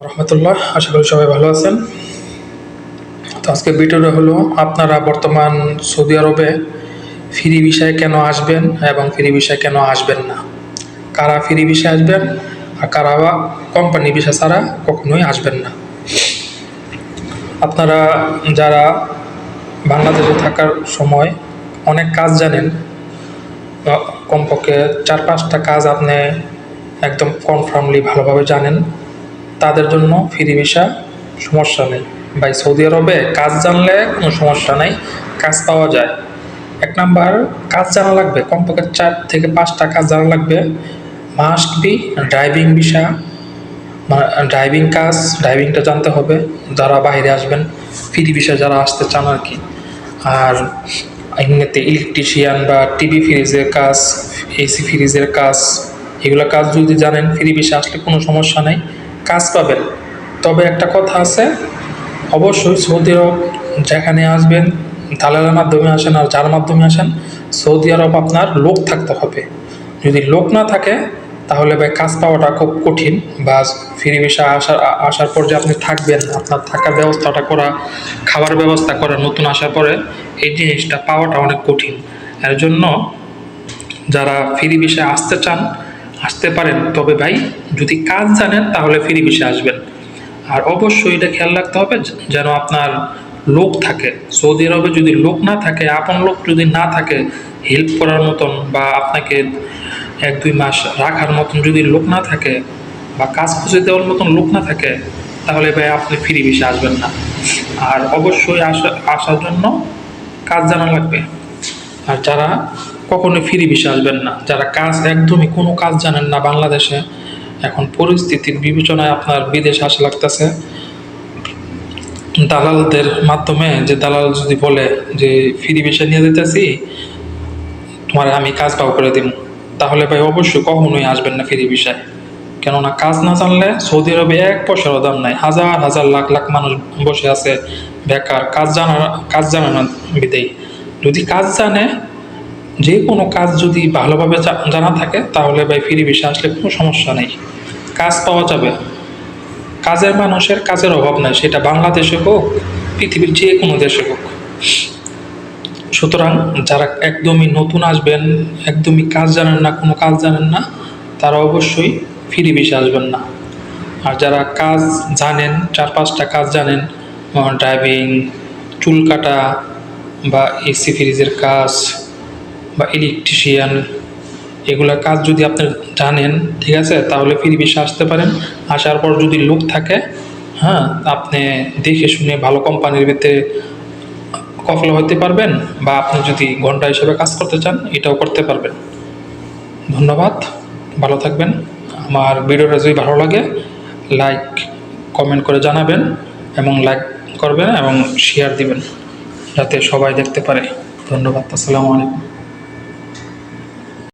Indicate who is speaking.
Speaker 1: রহমতুল্লাহ, আশা করি সবাই ভালো আছেন। তো আজকে ভিডিওটা হলো আপনারা বর্তমান সৌদি আরবে ফ্রি ভিসায় কেন আসবেন এবং ফ্রি ভিসায় কেন আসবেন না, কারা ফ্রি ভিসায় আসবেন আর কারা বা কোম্পানি ভিসা ছাড়া কখনোই আসবেন না। আপনারা যারা বাংলাদেশে থাকার সময় অনেক কাজ জানেন, কমপক্ষে 4-5টা কাজ আপনি একদম কনফার্মলি ভালোভাবে জানেন, তাদের জন্য ফ্রি ভিসা সমস্যা নেই ভাই। সৌদি আরবে কাজ জানলে কোনো সমস্যা নেই, কাজ পাওয়া যায়। 1 নাম্বার, কাজ জানা লাগবে, কমপক্ষে 4 থেকে 5টা কাজ জানা লাগবে। মাস্ট বি ড্রাইভিং ভিসা, মানে ড্রাইভিংটা জানতে হবে যারা বাইরে আসবেন, ফ্রি ভিসা যারা আসতে চান আর কি। আর এমনিতে ইলেকট্রিশিয়ান বা টিভি ফ্রিজের কাজ, এসি ফ্রিজের কাজ, এগুলো কাজ যদি জানেন ফ্রি ভিসা আসলে কোনো সমস্যা নেই, কাজ পাবেন। তবে একটা কথা আছে, অবশ্যই সৌদি আরব যেখানে আসবেন, দালালের মাধ্যমে আসেন আর যার মাধ্যমে আসেন, সৌদি আরব আপনার লোক থাকতে হবে। যদি লোক না থাকে তাহলে ভাই কাজ পাওয়াটা খুব কঠিন। বা ফ্রি ভিসা আসার পর যে আপনি থাকবেন, আপনার থাকার ব্যবস্থাটা করা, খাবার ব্যবস্থা করা, নতুন আসার পরে এই জিনিসটা পাওয়াটা অনেক কঠিন। এর জন্য যারা ফ্রি ভিসা আসতে চান আসতে পারেন, তবে ভাই যদি কাজ জানেন তাহলে ফ্রি ভিসা আসবেন। আর অবশ্যই এটা খেয়াল রাখতে হবে যেন আপনার লোক থাকে। সৌদি আরবে যদি লোক না থাকে, আপন লোক যদি না থাকে হেল্প করার মতন, বা আপনাকে 1-2 মাস রাখার মতন যদি লোক না থাকে, বা কাজ খুঁজে দেওয়ার মতন লোক না থাকে, তাহলে ভাই আপনি ফ্রি ভিসা আসবেন না। আর অবশ্যই আসার জন্য কাজ জানা লাগবে। আর যারা কখনোই ফ্রি ভিসা আসবেন না, যারা কাজ একদমই কোনো কাজ জানেন না বাংলাদেশে, এখন পরিস্থিতির বিবেচনায় আপনার বিদেশে আসা লাগতেছে, দালালদের মাধ্যমে, যে দালাল যদি বলে যে ফ্রি ভিসা নিয়ে দিতেছি, তোমার আমি কাজ পাও করে দিব, তাহলে ভাই অবশ্যই কখনোই আসবেন না ফ্রি ভিসায়। কেননা কাজ না জানলে সৌদি আরবে 1 পয়সারও দাম নাই। হাজার হাজার লাখ লাখ মানুষ বসে আছে বেকার, কাজ জানে না বিদেই। যদি কাজ জানে, যে কোনো কাজ যদি ভালোভাবে জানা থাকে, তাহলে ভাই ফ্রি ভিসা আসলে কোনো সমস্যা নেই, কাজ পাওয়া যাবে। কাজের মানুষের কাজের অভাব নাই, সেটা বাংলাদেশে হোক, পৃথিবীর যে কোনো দেশে হোক। সুতরাং যারা একদমই নতুন আসবেন, একদমই কাজ জানেন না, কোনো কাজ জানেন না, তারা অবশ্যই ফ্রি ভিসা আসবেন না। আর যারা কাজ জানেন, 4-5টা কাজ জানেন, ড্রাইভিং, চুল কাটা, বা এসি ফ্রিজের কাজ, বা ইলেকট্রিশিয়ান, এগুলা কাজ যদি আপনি জানেন, ঠিক আছে, তাহলে ফ্রি ভিসা আসতে পারেন। আসার পর যদি লোক থাকে, হ্যাঁ, আপনি দেখে শুনে ভালো কোম্পানির ভিতরে কফল হতে পারবেন, বা আপনি যদি ঘন্টা হিসেবে কাজ করতে চান এটাও করতে পারবেন। ধন্যবাদ, ভালো থাকবেন। আমার ভিডিওটা যদি ভালো লাগে লাইক কমেন্ট করে জানাবেন, এবং লাইক করবেন এবং শেয়ার দিবেন যাতে সবাই দেখতে পারে। ধন্যবাদ, আসসালামু আলাইকুম।